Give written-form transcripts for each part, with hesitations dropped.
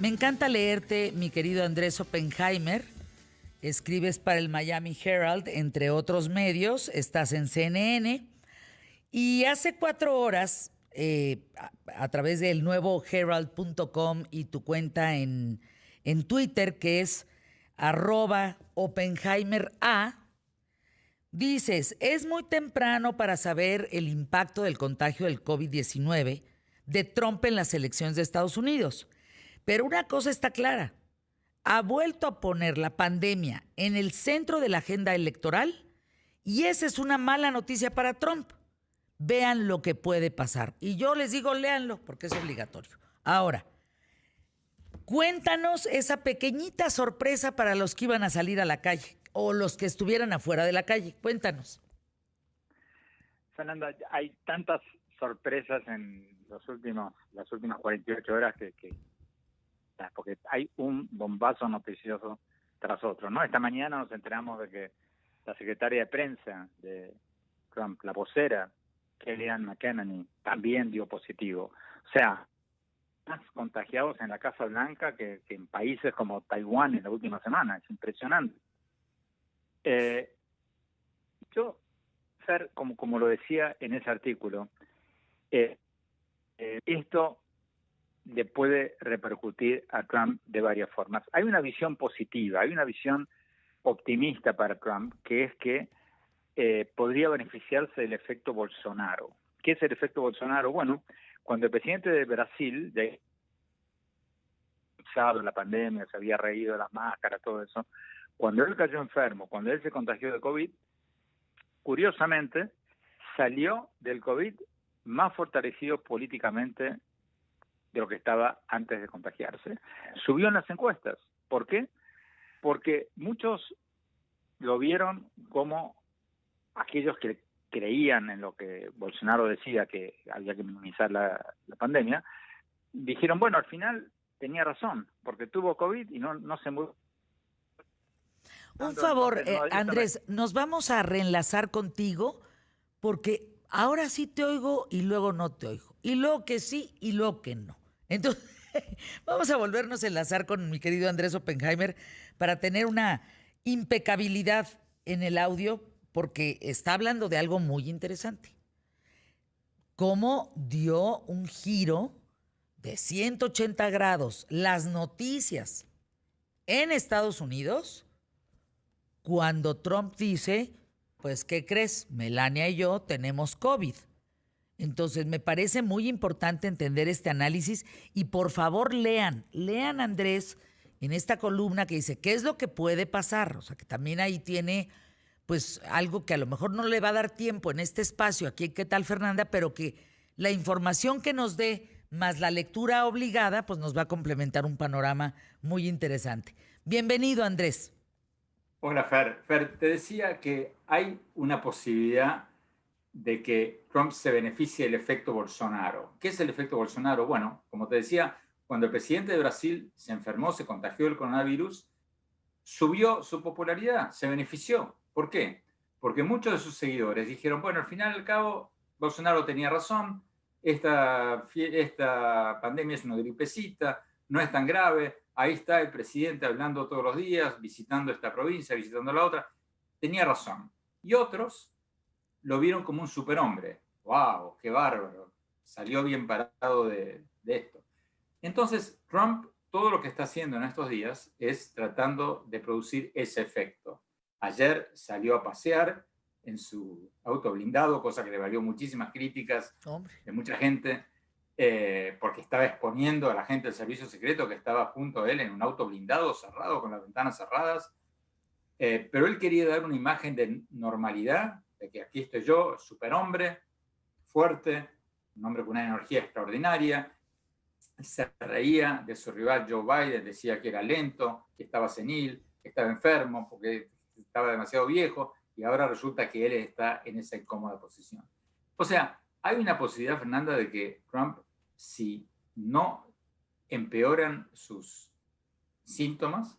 Me encanta leerte, mi querido Andrés Oppenheimer. Escribes para el Miami Herald, entre otros medios. Estás en CNN. Y hace 4 horas, a través del nuevo herald.com y tu cuenta en Twitter, que es @OppenheimerA, dices, es muy temprano para saber el impacto del contagio del COVID-19 de Trump en las elecciones de Estados Unidos. Pero una cosa está clara, ha vuelto a poner la pandemia en el centro de la agenda electoral y esa es una mala noticia para Trump. Vean lo que puede pasar. Y yo les digo, léanlo, porque es obligatorio. Ahora, cuéntanos esa pequeñita sorpresa para los que iban a salir a la calle o los que estuvieran afuera de la calle. Cuéntanos. Fernanda, hay tantas sorpresas en las últimas 48 horas porque hay un bombazo noticioso tras otro, ¿no? Esta mañana nos enteramos de que la secretaria de prensa de Trump, la vocera, Kellyanne McEnany, también dio positivo. O sea, más contagiados en la Casa Blanca que en países como Taiwán en la última semana. Es impresionante. Yo, Fer, como lo decía en ese artículo, esto le puede repercutir a Trump de varias formas. Hay una visión positiva, hay una visión optimista para Trump, que es que podría beneficiarse del efecto Bolsonaro. ¿Qué es el efecto Bolsonaro? Bueno, cuando el presidente de Brasil, la pandemia, se había reído de las máscaras, todo eso, cuando él cayó enfermo, cuando él se contagió de COVID, curiosamente, salió del COVID más fortalecido políticamente de lo que estaba antes de contagiarse. Subió en las encuestas. ¿Por qué? Porque muchos lo vieron como aquellos que creían en lo que Bolsonaro decía, que había que minimizar la pandemia, dijeron, bueno, al final tenía razón, porque tuvo COVID y no se murió. Un favor, Entonces, Andrés, nos vamos a reenlazar contigo porque ahora sí te oigo y luego no te oigo. Y luego que sí y luego que no. Entonces, vamos a volvernos a enlazar con mi querido Andrés Oppenheimer para tener una impecabilidad en el audio porque está hablando de algo muy interesante. Cómo dio un giro de 180 grados las noticias en Estados Unidos cuando Trump dice, pues, ¿qué crees? Melania y yo tenemos COVID. Entonces, me parece muy importante entender este análisis y por favor lean Andrés en esta columna que dice, ¿qué es lo que puede pasar? O sea, que también ahí tiene, pues, algo que a lo mejor no le va a dar tiempo en este espacio, aquí en ¿Qué tal, Fernanda? Pero que la información que nos dé, más la lectura obligada, pues nos va a complementar un panorama muy interesante. Bienvenido, Andrés. Hola, Fer. Fer, te decía que hay una posibilidad de que Trump se beneficie del efecto Bolsonaro. ¿Qué es el efecto Bolsonaro? Bueno, como te decía, cuando el presidente de Brasil se enfermó, se contagió del coronavirus, subió su popularidad, se benefició. ¿Por qué? Porque muchos de sus seguidores dijeron, bueno, al final y al cabo, Bolsonaro tenía razón, esta pandemia es una gripecita, no es tan grave, ahí está el presidente hablando todos los días, visitando esta provincia, visitando la otra, tenía razón. Y otros lo vieron como un superhombre. ¡Wow! ¡Qué bárbaro! Salió bien parado de esto. Entonces, Trump, todo lo que está haciendo en estos días es tratando de producir ese efecto. Ayer salió a pasear en su auto blindado, cosa que le valió muchísimas críticas de mucha gente, porque estaba exponiendo a la gente del servicio secreto que estaba junto a él en un auto blindado, cerrado, con las ventanas cerradas. Pero él quería dar una imagen de normalidad, de que aquí estoy yo, superhombre, fuerte, un hombre con una energía extraordinaria. Se reía de su rival Joe Biden, decía que era lento, que estaba senil, que estaba enfermo, porque estaba demasiado viejo, y ahora resulta que él está en esa incómoda posición. O sea, hay una posibilidad, Fernanda, de que Trump, si no empeoran sus síntomas,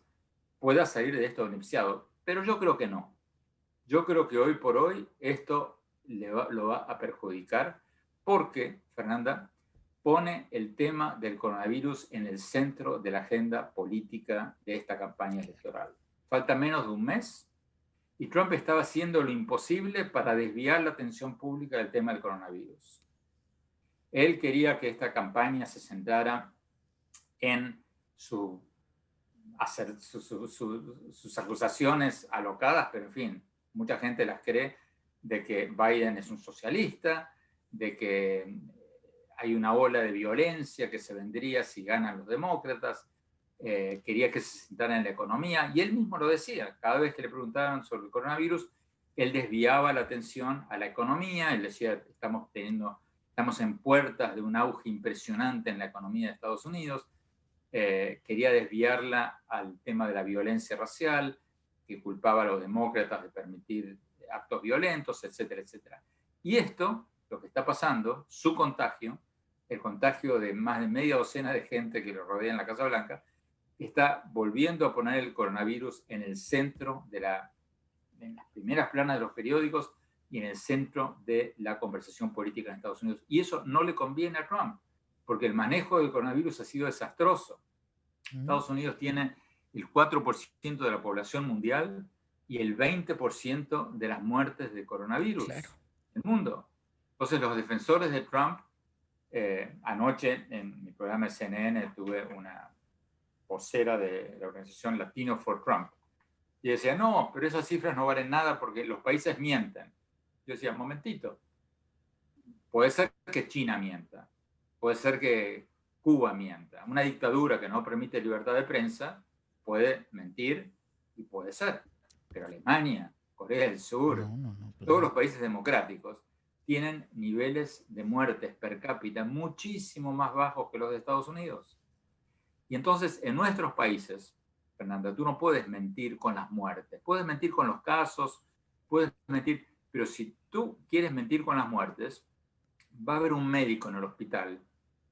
pueda salir de esto beneficiado. Pero yo creo que no. Yo creo que hoy por hoy esto lo va a perjudicar porque, Fernanda, pone el tema del coronavirus en el centro de la agenda política de esta campaña electoral. Falta menos de un mes y Trump estaba haciendo lo imposible para desviar la atención pública del tema del coronavirus. Él quería que esta campaña se centrara en sus acusaciones alocadas, pero en fin, mucha gente las cree, de que Biden es un socialista, de que hay una ola de violencia que se vendría si ganan los demócratas. Quería que se centrara en la economía, y él mismo lo decía, cada vez que le preguntaban sobre el coronavirus, él desviaba la atención a la economía. Él decía, estamos en puertas de un auge impresionante en la economía de Estados Unidos. Quería desviarla al tema de la violencia racial, que culpaba a los demócratas de permitir actos violentos, etcétera, etcétera. Y esto, lo que está pasando, su contagio, el contagio de más de media docena de gente que lo rodea en la Casa Blanca, está volviendo a poner el coronavirus en el centro en las primeras planas de los periódicos y en el centro de la conversación política en Estados Unidos. Y eso no le conviene a Trump, porque el manejo del coronavirus ha sido desastroso. Estados Unidos tiene el 4% de la población mundial y el 20% de las muertes de coronavirus en el mundo. Entonces, los defensores de Trump, anoche en mi programa de CNN tuve una vocera de la organización Latino for Trump, y decía, no, pero esas cifras no valen nada porque los países mienten. Yo decía, momentito, puede ser que China mienta, puede ser que Cuba mienta. Una dictadura que no permite libertad de prensa puede mentir, y puede ser, pero Alemania, Corea del Sur, todos los países democráticos tienen niveles de muertes per cápita muchísimo más bajos que los de Estados Unidos. Y entonces, en nuestros países, Fernanda, tú no puedes mentir con las muertes. Puedes mentir con los casos, puedes mentir, pero si tú quieres mentir con las muertes, va a haber un médico en el hospital,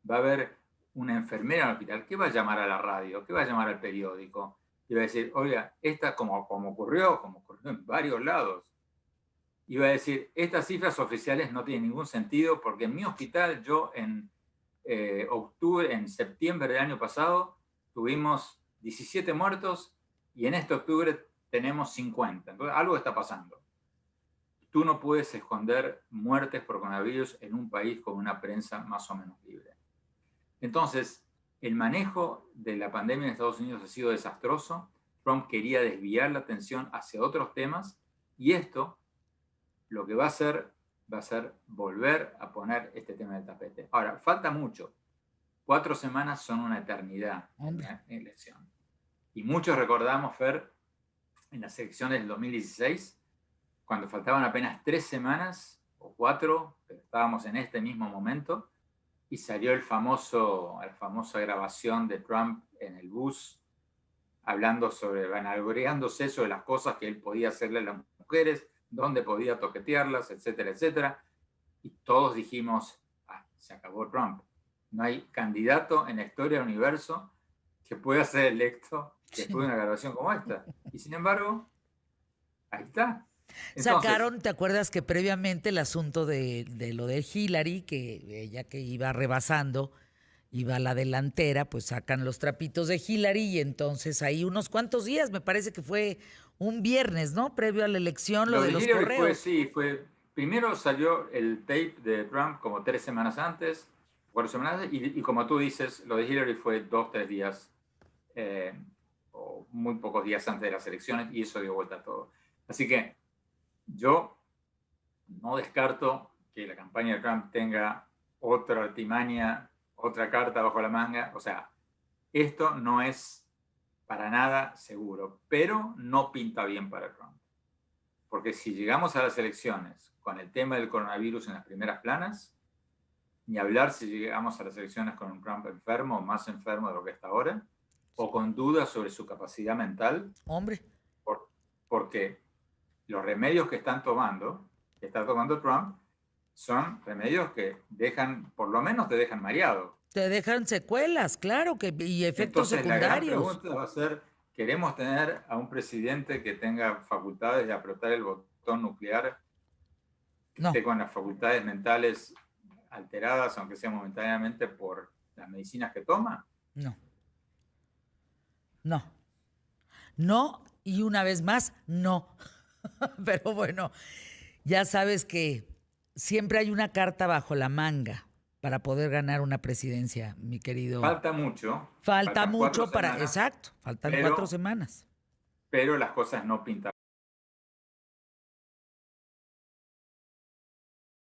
va a haber una enfermera en el hospital que va a llamar a la radio, que va a llamar al periódico, y va a decir, oiga, esta como ocurrió en varios lados, y va a decir, estas cifras oficiales no tienen ningún sentido porque en mi hospital yo en septiembre del año pasado tuvimos 17 muertos y en este octubre tenemos 50. Entonces, algo está pasando. Tú no puedes esconder muertes por coronavirus en un país con una prensa más o menos libre. Entonces, el manejo de la pandemia en Estados Unidos ha sido desastroso. Trump quería desviar la atención hacia otros temas, y esto lo que va a hacer volver a poner este tema en el tapete. Ahora, falta mucho. 4 semanas son una eternidad en la elección. Y muchos recordamos, Fer, en las elecciones del 2016, cuando faltaban apenas 3 semanas, o 4, pero estábamos en este mismo momento, y salió la famosa grabación de Trump en el bus, vanagloriándose sobre las cosas que él podía hacerle a las mujeres, dónde podía toquetearlas, etcétera, etcétera. Y todos dijimos, se acabó Trump. No hay candidato en la historia del universo que pueda ser electo después de una grabación como esta. Y sin embargo, ahí está. Entonces, sacaron, ¿te acuerdas que previamente el asunto de lo de Hillary, que ella que iba rebasando, iba a la delantera, pues sacan los trapitos de Hillary, y entonces ahí unos cuantos días, me parece que fue un viernes, ¿no? Previo a la elección, lo de los Hillary correos. Primero salió el tape de Trump como 3 semanas antes, 4 semanas antes, y como tú dices, lo de Hillary fue 2, 3 días, o muy pocos días antes de las elecciones, y eso dio vuelta a todo. Así que yo no descarto que la campaña de Trump tenga otra artimaña, otra carta bajo la manga. O sea, esto no es para nada seguro, pero no pinta bien para Trump. Porque si llegamos a las elecciones con el tema del coronavirus en las primeras planas, ni hablar si llegamos a las elecciones con un Trump enfermo, más enfermo de lo que está ahora, o con dudas sobre su capacidad mental. Hombre. Porque los remedios que está tomando Trump, son remedios que por lo menos te dejan mareado. Te dejan secuelas, claro, y efectos Entonces, secundarios. La gran pregunta va a ser, ¿queremos tener a un presidente que tenga facultades de apretar el botón nuclear, que esté con las facultades mentales alteradas, aunque sea momentáneamente, por las medicinas que toma? No. No. No, y una vez más, no. Pero bueno, ya sabes que siempre hay una carta bajo la manga para poder ganar una presidencia, mi querido. Falta mucho. Falta faltan mucho 4 para. semanas, Exacto, faltan pero- 4 semanas. pero las cosas no pintan